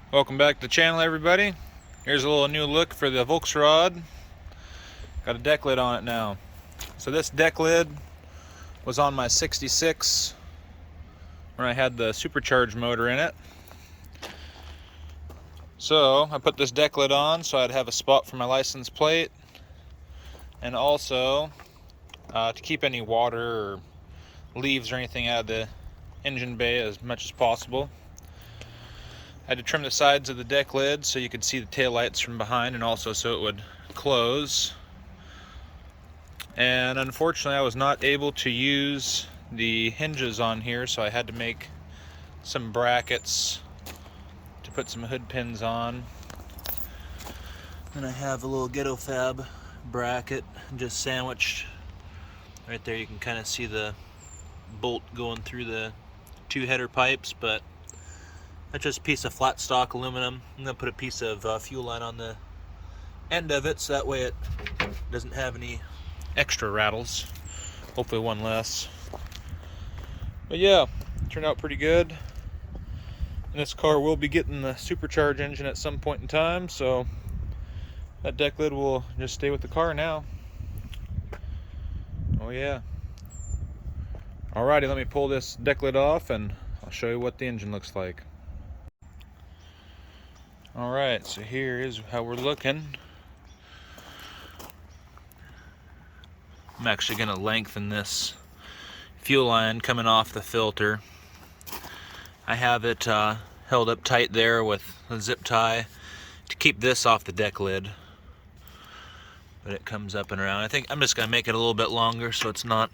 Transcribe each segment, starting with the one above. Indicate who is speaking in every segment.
Speaker 1: Welcome back to the channel, everybody. Here's a little new look for the Volksrod. Got a deck lid on it now. So this deck lid was on my 66 when I had the supercharged motor in it. So I put this deck lid on so I'd have a spot for my license plate, and also to keep any water or leaves or anything out of the engine bay as much as possible. I had to trim the sides of the deck lid so you could see the taillights from behind, and also so it would close. And unfortunately I was not able to use the hinges on here, so I had to make some brackets to put some hood pins on. Then I have a little ghetto fab bracket just sandwiched right there. You can kind of see the bolt going through the two header pipes, but that's just a piece of flat stock aluminum. I'm going to put a piece of fuel line on the end of it so that way it doesn't have any extra rattles. Hopefully one less. But yeah, turned out pretty good. And this car will be getting the supercharged engine at some point in time, so that deck lid will just stay with the car now. Oh yeah. Alrighty, let me pull this deck lid off and I'll show you what the engine looks like. Alright, so here is how we're looking. I'm actually going to lengthen this fuel line coming off the filter. I have it held up tight there with a zip tie to keep this off the deck lid. But it comes up and around. I think I'm just going to make it a little bit longer so it's not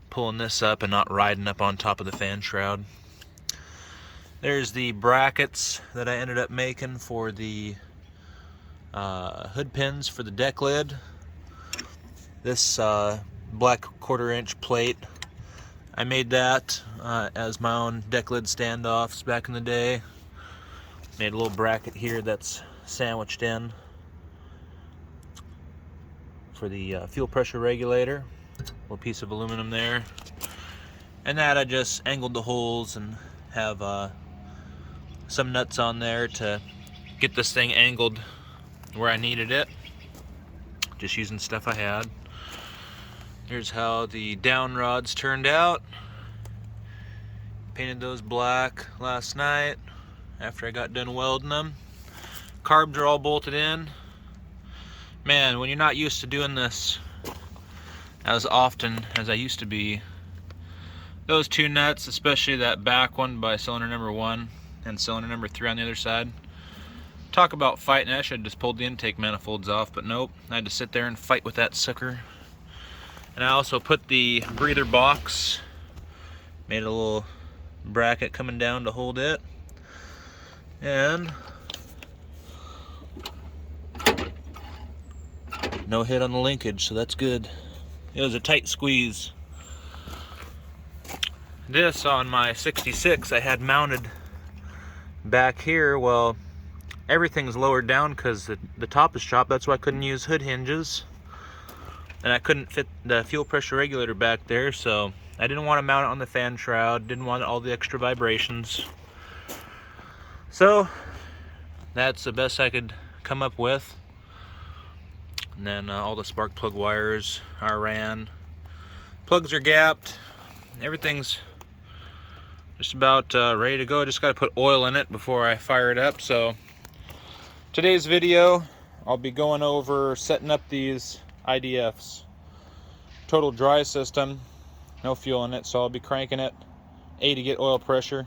Speaker 1: pulling this up and not riding up on top of the fan shroud. There's the brackets that I ended up making for the hood pins for the deck lid. This black 1/4 inch plate, I made that as my own deck lid standoffs back in the day. Made a little bracket here that's sandwiched in for the fuel pressure regulator. A little piece of aluminum there. And that I just angled the holes and have some nuts on there to get this thing angled where I needed it. Just using stuff I had. Here's how the down rods turned out. Painted those black last night after I got done welding them. Carbs are all bolted in. Man, when you're not used to doing this as often as I used to be, those two nuts, especially that back one by cylinder number 1 and cylinder number 3 on the other side, talk about fighting. I should have just pulled the intake manifolds off, but nope, I had to sit there and fight with that sucker. And I also put the breather box, made a little bracket coming down to hold it, and no hit on the linkage, so that's good. It was a tight squeeze. This on my 66 I had mounted back here. Well, everything's lowered down because the top is chopped. That's why I couldn't use hood hinges, and I couldn't fit the fuel pressure regulator back there, so I didn't want to mount it on the fan shroud, didn't want all the extra vibrations. So that's the best I could come up with. And then all the spark plug wires are ran. Plugs are gapped. Everything's just about ready to go. I just got to put oil in it before I fire it up. So today's video, I'll be going over setting up these IDFs. Total dry system, no fuel in it, so I'll be cranking it A to get oil pressure.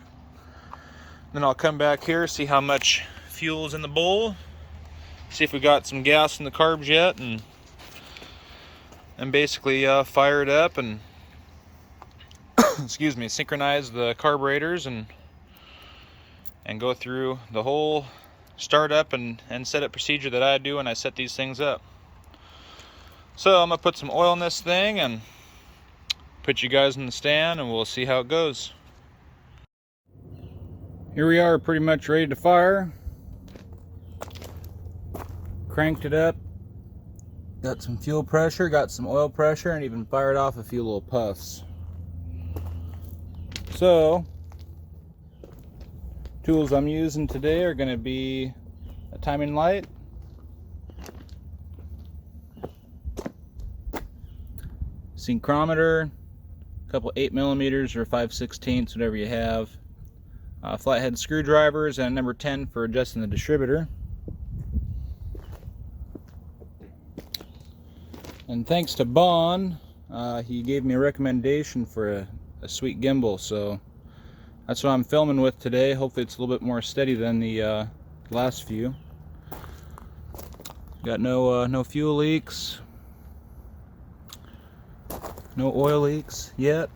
Speaker 1: Then I'll come back here, see how much fuel's in the bowl, see if we got some gas in the carbs yet, and basically fire it up and excuse me, synchronize the carburetors and go through the whole startup and setup procedure that I do when I set these things up. So I'm gonna put some oil in this thing and put you guys in the stand, and we'll see how it goes. Here we are, pretty much ready to fire. Cranked it up, got some fuel pressure, got some oil pressure, and even fired off a few little puffs. So
Speaker 2: Tools I'm using today are going to be a timing light, synchrometer, a couple 8mm or 5/16, whatever you have, flathead screwdrivers, and a number 10 for adjusting the distributor. And thanks to Bon, he gave me a recommendation for a sweet gimbal, so that's what I'm filming with today. Hopefully it's a little bit more steady than the last few. Got no fuel leaks, no oil leaks yet.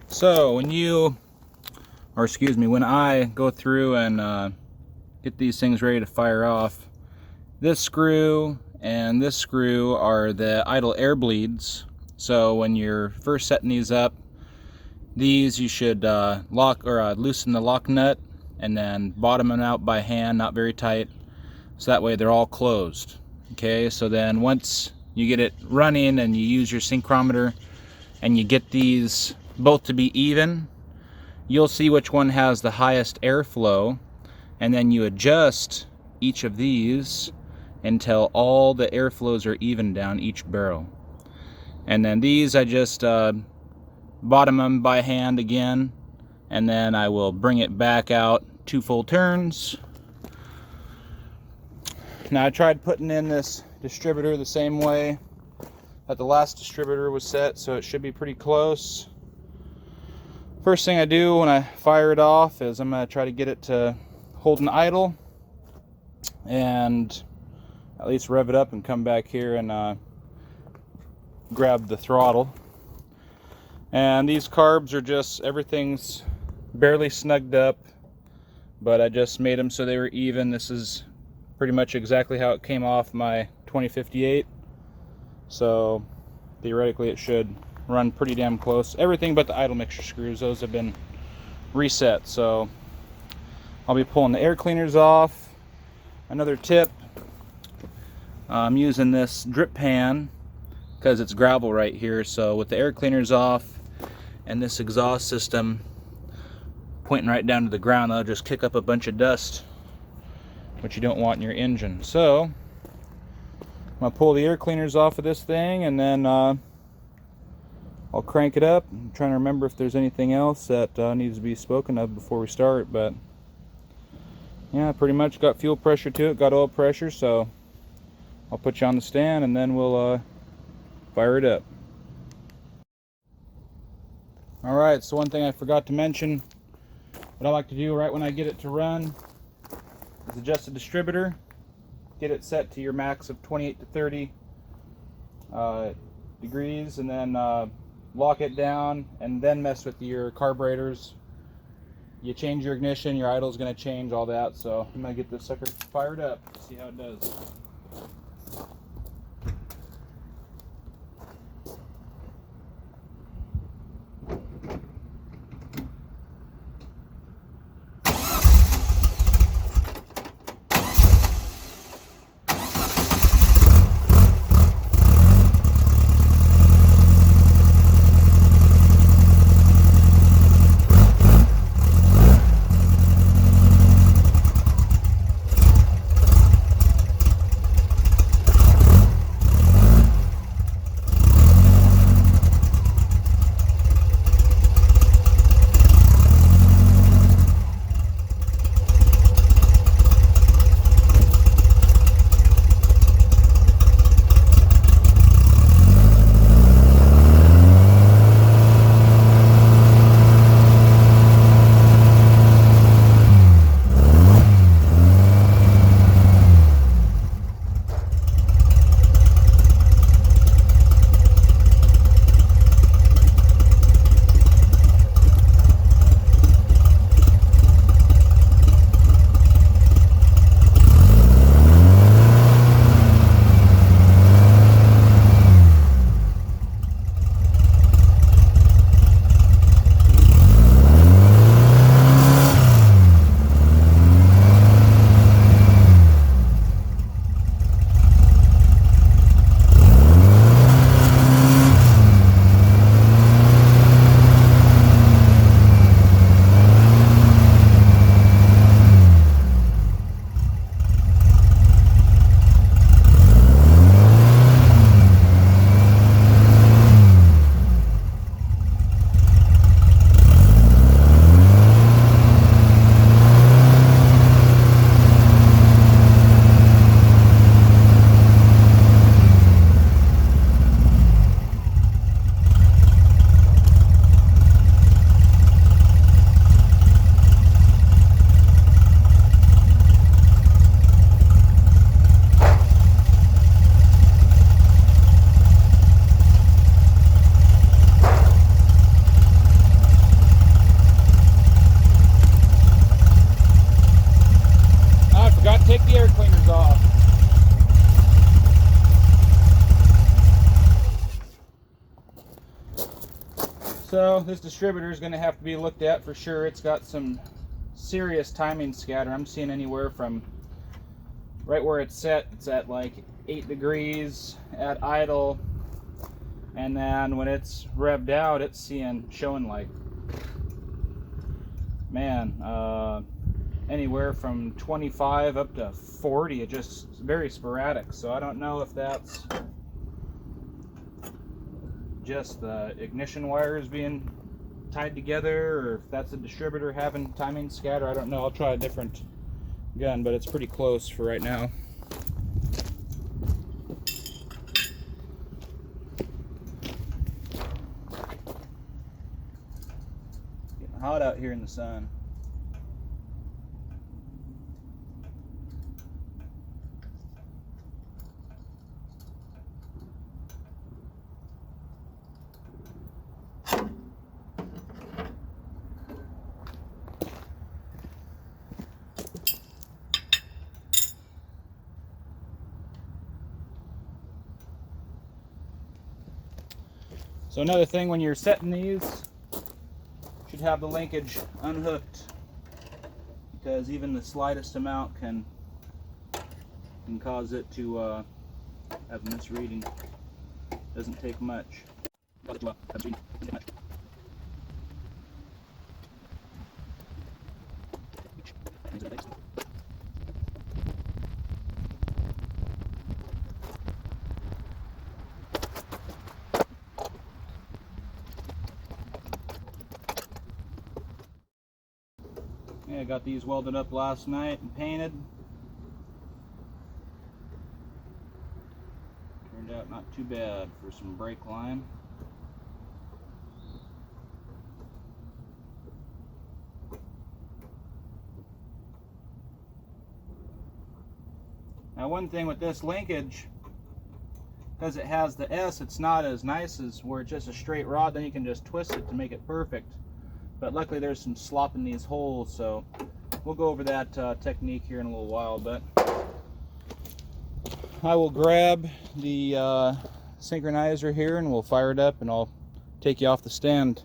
Speaker 2: So when when I go through and get these things ready to fire off, this screw and this screw are the idle air bleeds. So when you're first setting these up, these you should lock or loosen the lock nut and then bottom them out by hand, not very tight, so that way they're all closed. Okay, so then once you get it running and you use your synchrometer and you get these both to be even, you'll see which one has the highest airflow, and then you adjust each of these until all the airflows are even down each barrel. And then these I just bottom them by hand again, and then I will bring it back out 2 full turns. Now I tried putting in this distributor the same way that the last distributor was set, so it should be pretty close. First thing I do when I fire it off is I'm going to try to get it to hold an idle and at least rev it up and come back here and grab the throttle. And these carbs are just, everything's barely snugged up, but I just made them so they were even. This is pretty much exactly how it came off my 2058, so theoretically it should run pretty damn close. Everything but the idle mixture screws, those have been reset. So I'll be pulling the air cleaners off. Another tip, I'm using this drip pan because it's gravel right here, so with the air cleaners off and this exhaust system pointing right down to the ground, that'll just kick up a bunch of dust, which you don't want in your engine. So I'm going to pull the air cleaners off of this thing, and then I'll crank it up. I'm trying to remember if there's anything else that needs to be spoken of before we start, but yeah, pretty much got fuel pressure to it, got oil pressure, so I'll put you on the stand and then we'll fire it up. Alright, so one thing I forgot to mention, what I like to do right when I get it to run is adjust the distributor, get it set to your max of 28 to 30 degrees, and then lock it down and then mess with your carburetors. You change your ignition, your idle is going to change, all that. So I'm going to get this sucker fired up, see how it does. So this distributor is going to have to be looked at for sure. It's got some serious timing scatter. I'm seeing anywhere from right where it's set, it's at like 8 degrees at idle, and then when it's revved out, it's showing like, man, anywhere from 25 up to 40. It just very sporadic. So I don't know if that's just the ignition wires being tied together, or if that's the distributor having timing scatter. I don't know. I'll try a different gun, but it's pretty close for right now. Getting hot out here in the sun. So another thing, when you're setting these, you should have the linkage unhooked, because even the slightest amount can cause it to have misreading. Doesn't take much. Yeah, I got these welded up last night and painted. Turned out not too bad for some brake line. Now, one thing with this linkage, because it has the S, it's not as nice as where it's just a straight rod. Then you can just twist it to make it perfect. But luckily there's some slop in these holes, so we'll go over that technique here in a little while. But I will grab the synchronizer here and we'll fire it up, and I'll take you off the stand.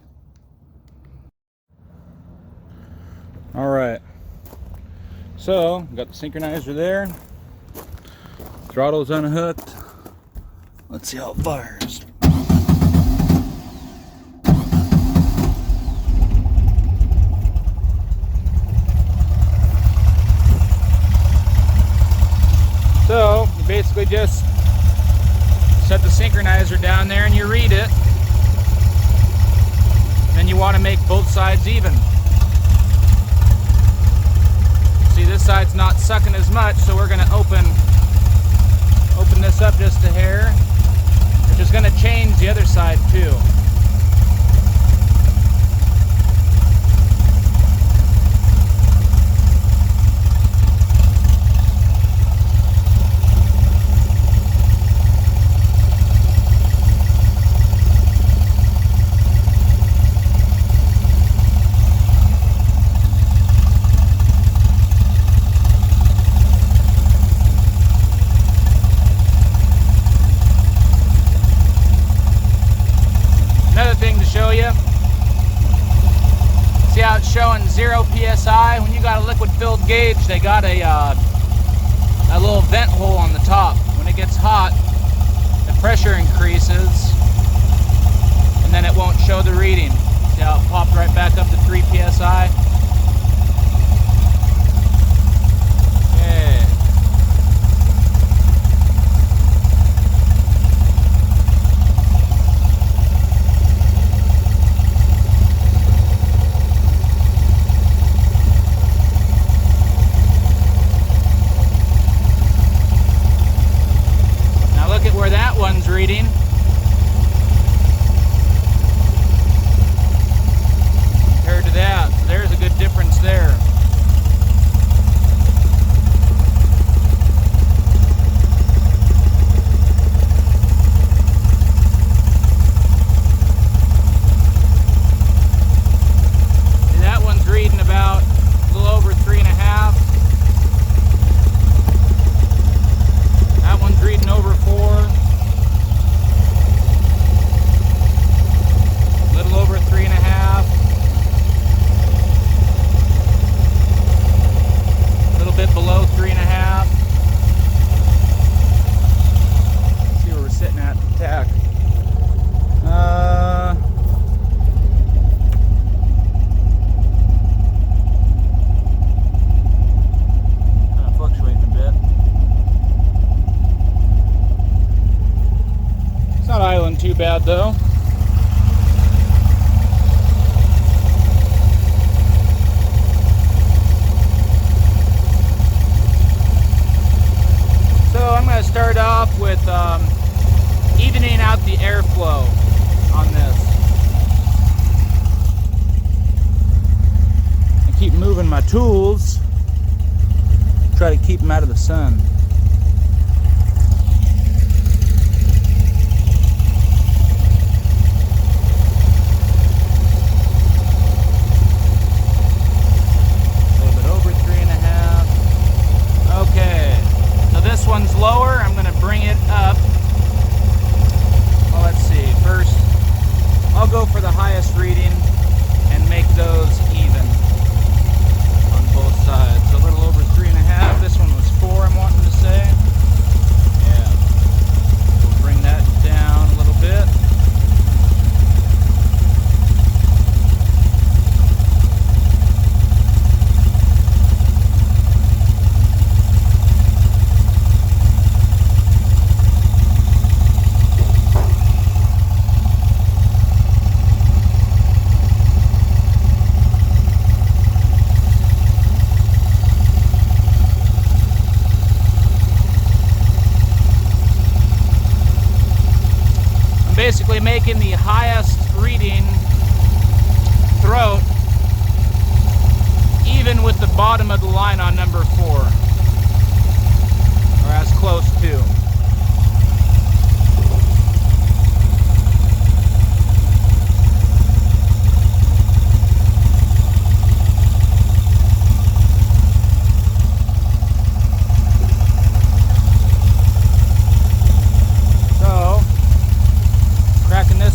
Speaker 2: Alright, so got the synchronizer there, throttle's unhooked. Let's see how it fires. So you basically just set the synchronizer down there and you read it. Then you want to make both sides even. See, this side's not sucking as much, so we're going to open this up just a hair, which is going to change the other side too. See how it's showing 0 psi? When you got a liquid filled gauge, they got a little vent hole on the top. When it gets hot, the pressure increases, and then it won't show the reading. See how it popped right back up to 3 psi? Okay. Where that one's reading. Compared to that, so there's a good though. So I'm going to start off with evening out the airflow on this. I keep moving my tools, try to keep them out of the sun. This one's lower. I'm going to bring it up. Well, let's see. First, I'll go for the highest reading and make those even on both sides. A little over 3.5. This one was 4, I'm wanting to say. Yeah. We'll bring that down a little bit. Basically making the highest reading throat even with the bottom of the line on number 4, or as close to.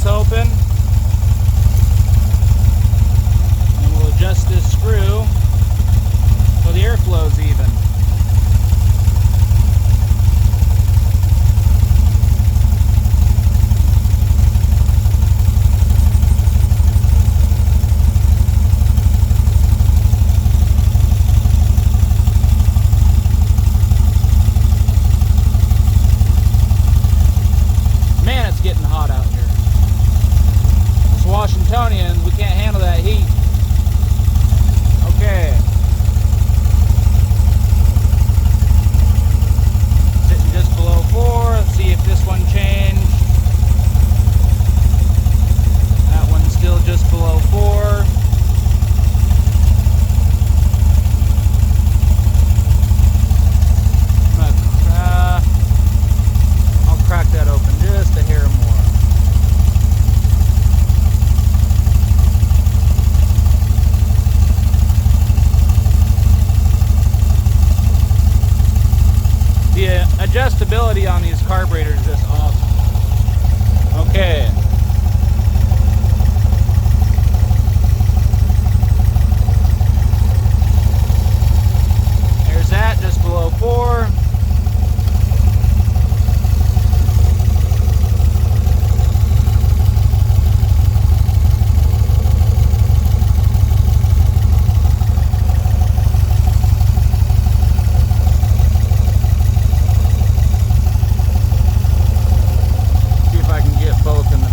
Speaker 2: Open, and we'll adjust this screw so the airflow's even. Man, it's getting hot out here. Washingtonians, we can't handle that heat. Okay. Sitting just below 4. Let's see if this one changed. That one's still just below 4. I'll crack that open just a hair more. The adjustability on these carburetors is just awesome. Okay. There's that, just below 4. Both in the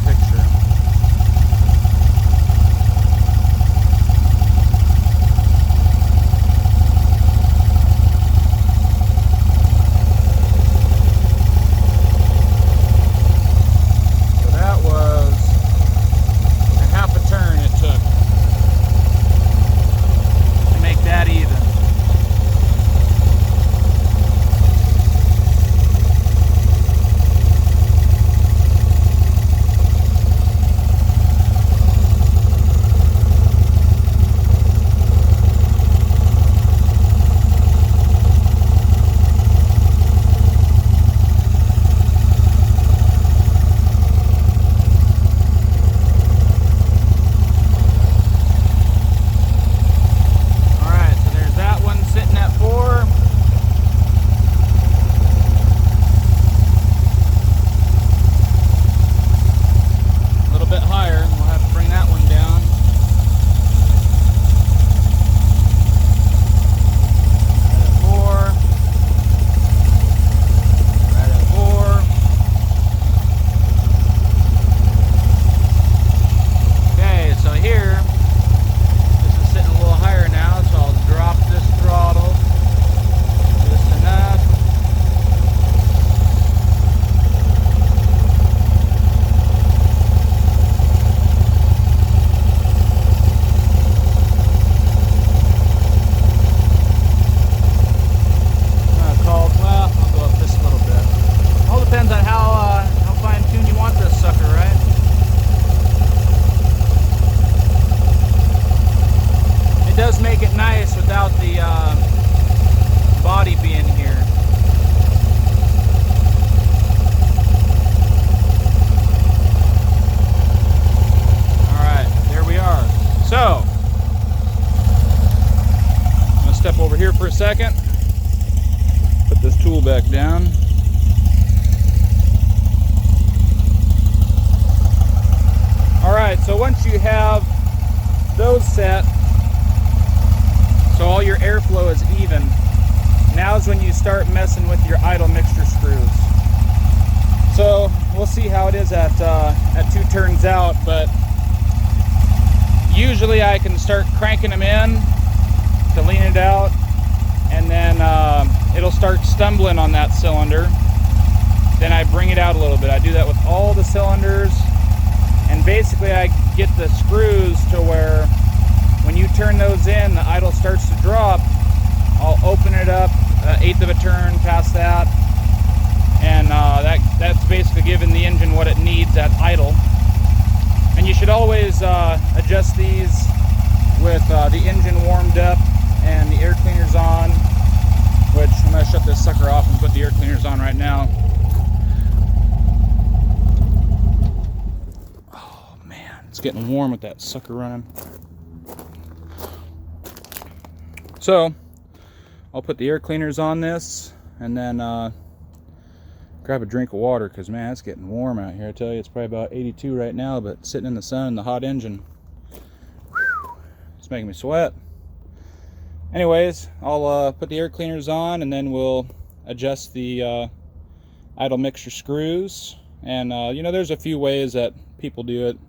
Speaker 2: second. Put this tool back down. Alright, so once you have those set, so all your airflow is even, now is when you start messing with your idle mixture screws. So we'll see how it is at 2 turns out, but usually I can start cranking them in to lean it out, and then it'll start stumbling on that cylinder. Then I bring it out a little bit. I do that with all the cylinders, and basically I get the screws to where when you turn those in, the idle starts to drop. I'll open it up 1/8 of a turn past that, and that's basically giving the engine what it needs at idle. And you should always adjust these with the engine warmed up and the air cleaners on, which I'm going to shut this sucker off and put the air cleaners on right now. Oh man, it's getting warm with that sucker running. So I'll put the air cleaners on this and then grab a drink of water, because man, it's getting warm out here. I tell you, it's probably about 82 right now, but sitting in the sun in the hot engine, whew, it's making me sweat. Anyways, I'll put the air cleaners on, and then we'll adjust the idle mixture screws. And you know, there's a few ways that people do it.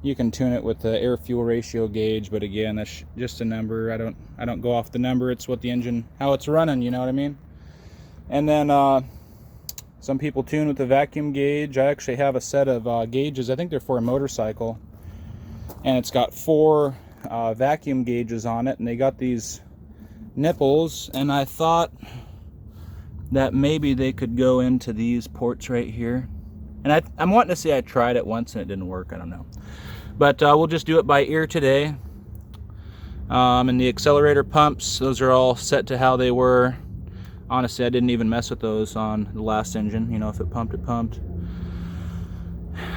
Speaker 2: You can tune it with the air fuel ratio gauge, but again, that's just a number. I don't go off the number. It's what the engine, how it's running, you know what I mean? And then some people tune with the vacuum gauge. I actually have a set of gauges. I think they're for a motorcycle, and it's got 4 vacuum gauges on it, and they got these nipples, and I thought that maybe they could go into these ports right here. And I'm wanting to say I tried it once and it didn't work. I don't know. But we'll just do it by ear today. And the accelerator pumps, those are all set to how they were. Honestly, I didn't even mess with those on the last engine. You know, if it pumped, it pumped.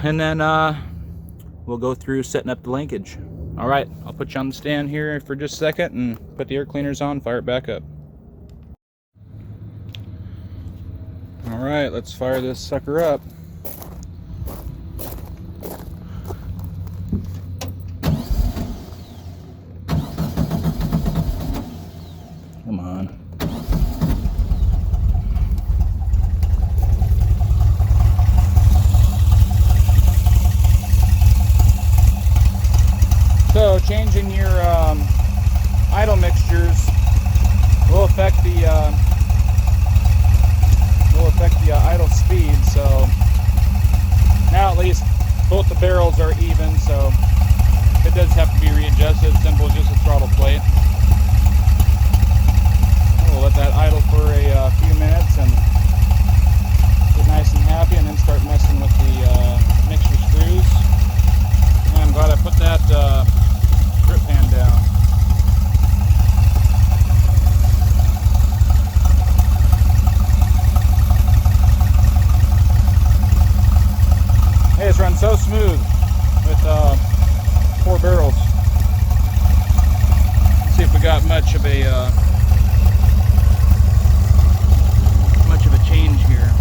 Speaker 2: And then we'll go through setting up the linkage. All right, I'll put you on the stand here for just a second and put the air cleaners on, fire it back up. All right, let's fire this sucker up. Come on. So changing your idle mixtures will affect the idle speed. So now at least both the barrels are even, so it does have to be readjusted. It's simple as just a throttle plate. We'll let that idle for a few minutes and get nice and happy, and then start messing with the mixture screws. And I'm glad I put that grip pan down. Hey, it's run so smooth with 4 barrels. Let's see if we got much of a change here.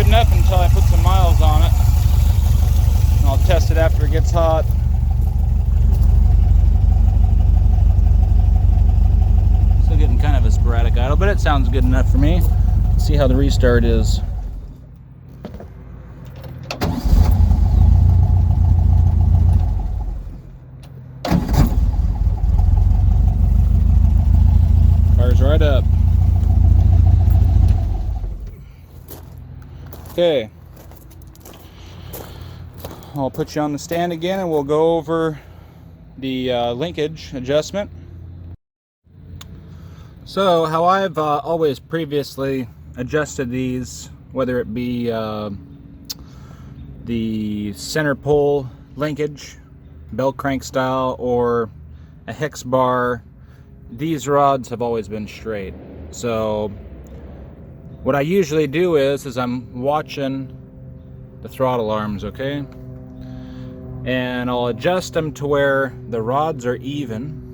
Speaker 2: enough until I put some miles on it. And I'll test it after it gets hot. Still getting kind of a sporadic idle, but it sounds good enough for me. Let's see how the restart is. Fires right up. Okay, I'll put you on the stand again and we'll go over the linkage adjustment. So how I've always previously adjusted these, whether it be the center pole linkage, bell crank style, or a hex bar, these rods have always been straight. So what I usually do is I'm watching the throttle arms, okay? And I'll adjust them to where the rods are even.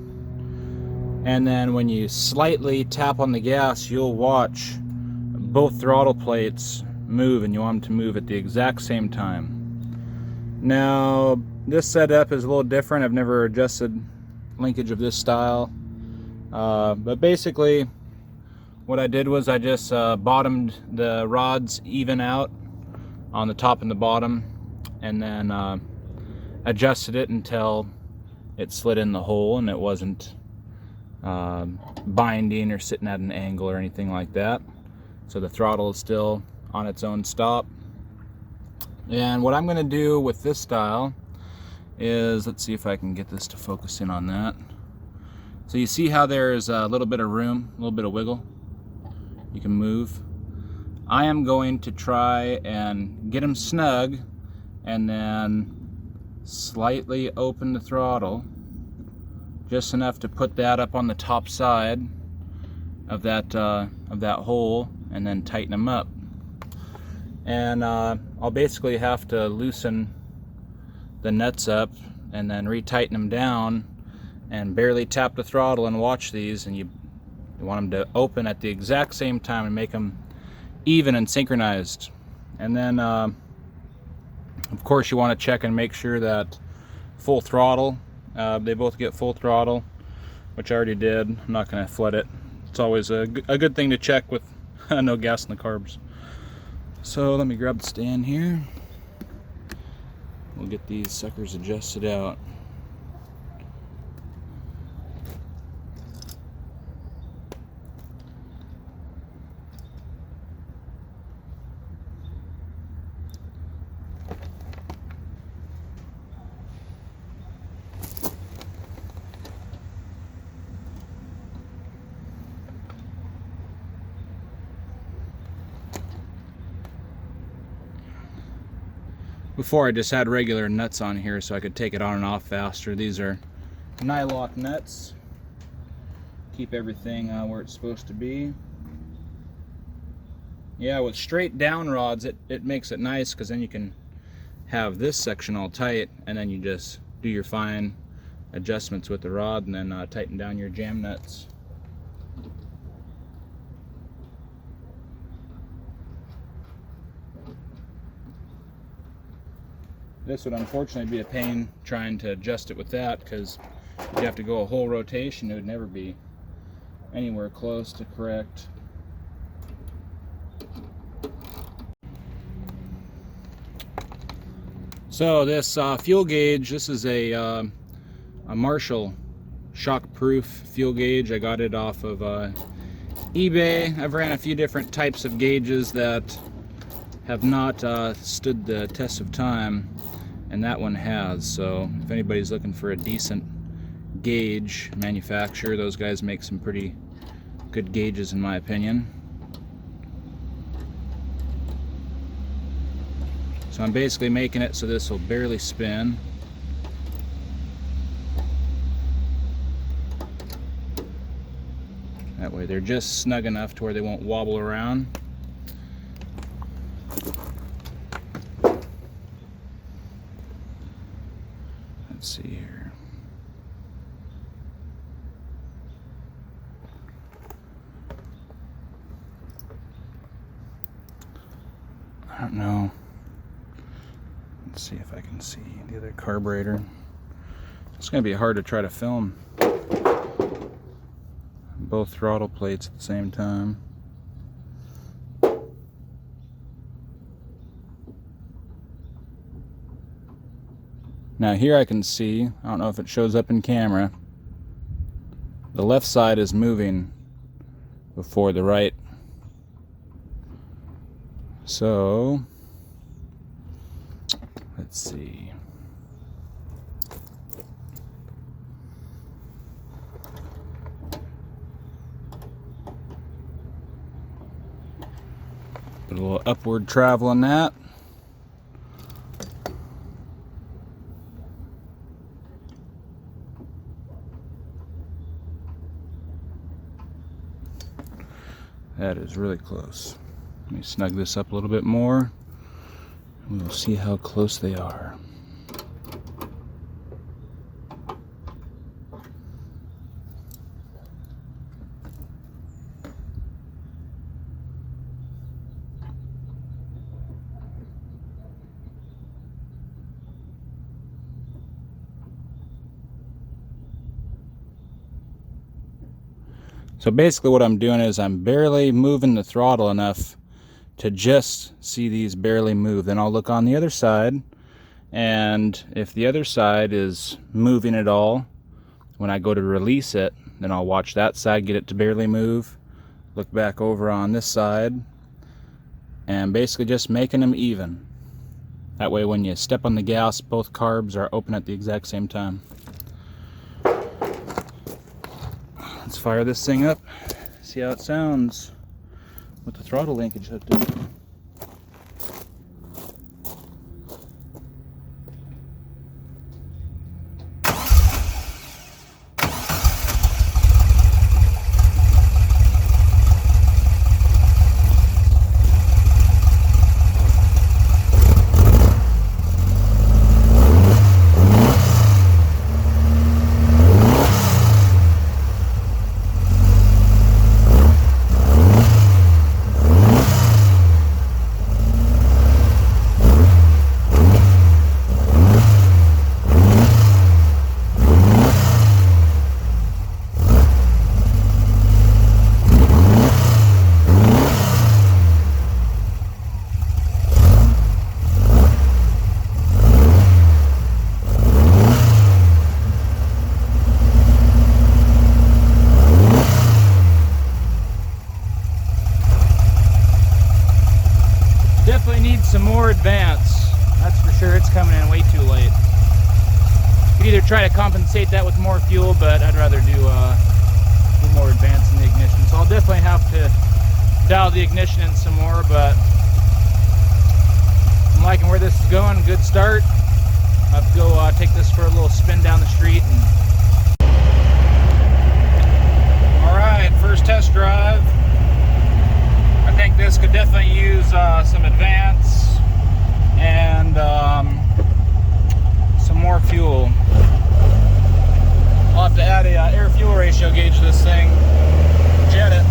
Speaker 2: And then when you slightly tap on the gas, you'll watch both throttle plates move, and you want them to move at the exact same time. Now, this setup is a little different. I've never adjusted linkage of this style. But basically, what I did was I just bottomed the rods even out on the top and the bottom, and then adjusted it until it slid in the hole and it wasn't binding or sitting at an angle or anything like that. So the throttle is still on its own stop. And what I'm going to do with this style is, let's see if I can get this to focus in on that. So you see how there's a little bit of room, a little bit of wiggle? You can move. I am going to try and get them snug and then slightly open the throttle just enough to put that up on the top side of that hole, and then tighten them up. And I'll basically have to loosen the nuts up and then retighten them down and barely tap the throttle and watch these, and you want them to open at the exact same time and make them even and synchronized. And then of course you want to check and make sure that full throttle, they both get full throttle, which I already did. I'm not going to flood it. It's always a good thing to check with no gas in the carbs. So let me grab the stand here. We'll get these suckers adjusted out. Before I just had regular nuts on here so I could take it on and off faster. These are nylock nuts. Keep everything where it's supposed to be. Yeah, with straight down rods it makes it nice, because then you can have this section all tight and then you just do your fine adjustments with the rod and then tighten down your jam nuts. This would unfortunately be a pain trying to adjust it with that, because you'd have to go a whole rotation. It would never be anywhere close to correct. So this fuel gauge, this is a Marshall shock-proof fuel gauge. I got it off of eBay. I've ran a few different types of gauges that have not stood the test of time, and that one has. So if anybody's looking for a decent gauge manufacturer, those guys make some pretty good gauges in my opinion. So I'm basically making it so this will barely spin. That way they're just snug enough to where they won't wobble around. Let's see here. I don't know. Let's see if I can see the other carburetor. It's going to be hard to try to film both throttle plates at the same time. Now here I can see, I don't know if it shows up in camera, the left side is moving before the right. So, let's see. Put a little upward travel on that. That is really close. Let me snug this up a little bit more, and we'll see how close they are. So basically what I'm doing is I'm barely moving the throttle enough to just see these barely move. Then I'll look on the other side, and if the other side is moving at all, when I go to release it, then I'll watch that side get it to barely move, look back over on this side, and basically just making them even. That way when you step on the gas, both carbs are open at the exact same time. Let's fire this thing up, see how it sounds with the throttle linkage hooked up. Some more advance, that's for sure. It's coming in way too late. You could either try to compensate that with more fuel, but I'd rather do more advance in the ignition. So I'll definitely have to dial the ignition in some more, but I'm liking where this is going. Good start. I'll have to go take this for a little spin down the street. Alright, first test drive. I think this could definitely use some advance and some more fuel. I'll have to add a air-fuel ratio gauge to this thing, jet it.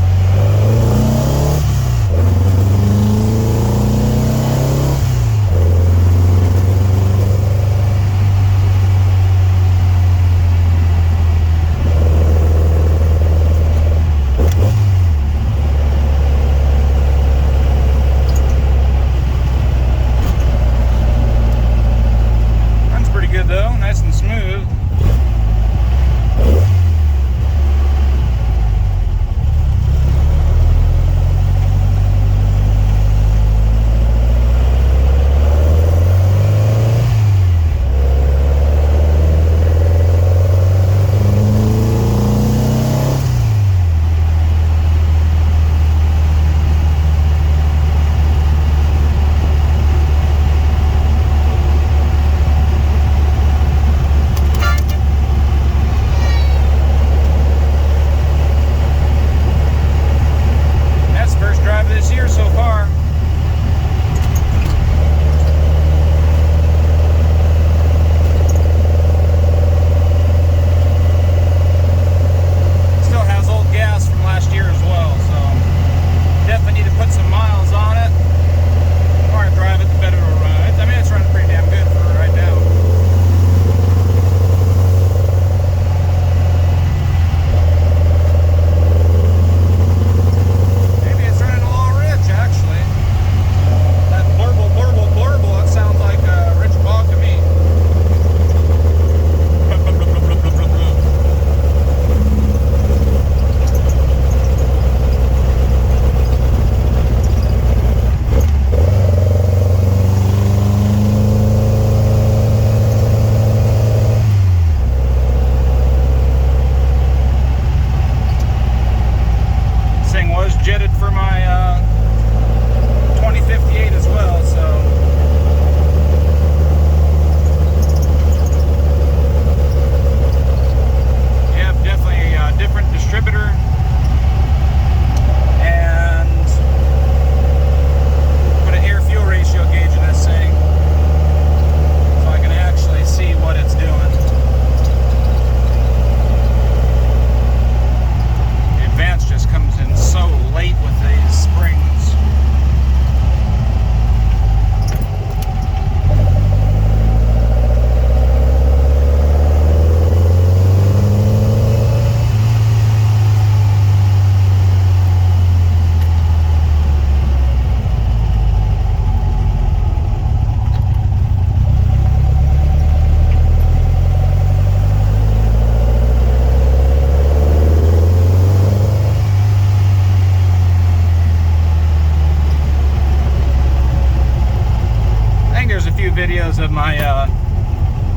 Speaker 2: videos of my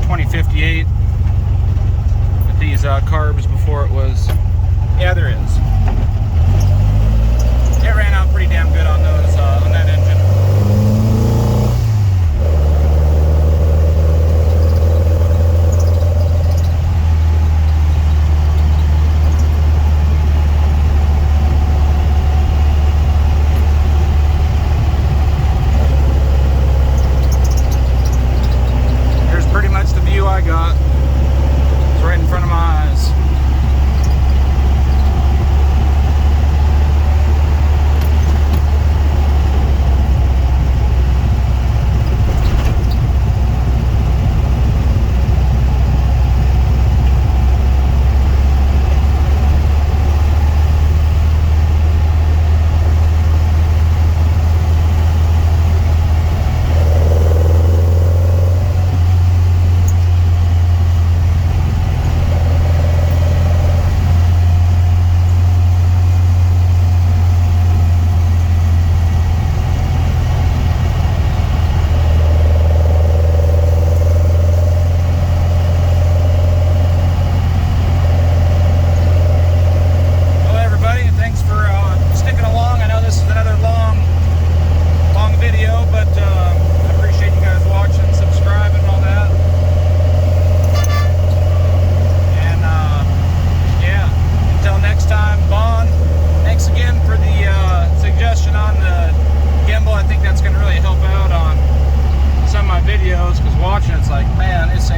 Speaker 2: 2058 with these carbs before it was. Yeah, there is. It ran out pretty damn good on those on that engine. I got. It's right in front of my eyes. Because watching it's like, man, this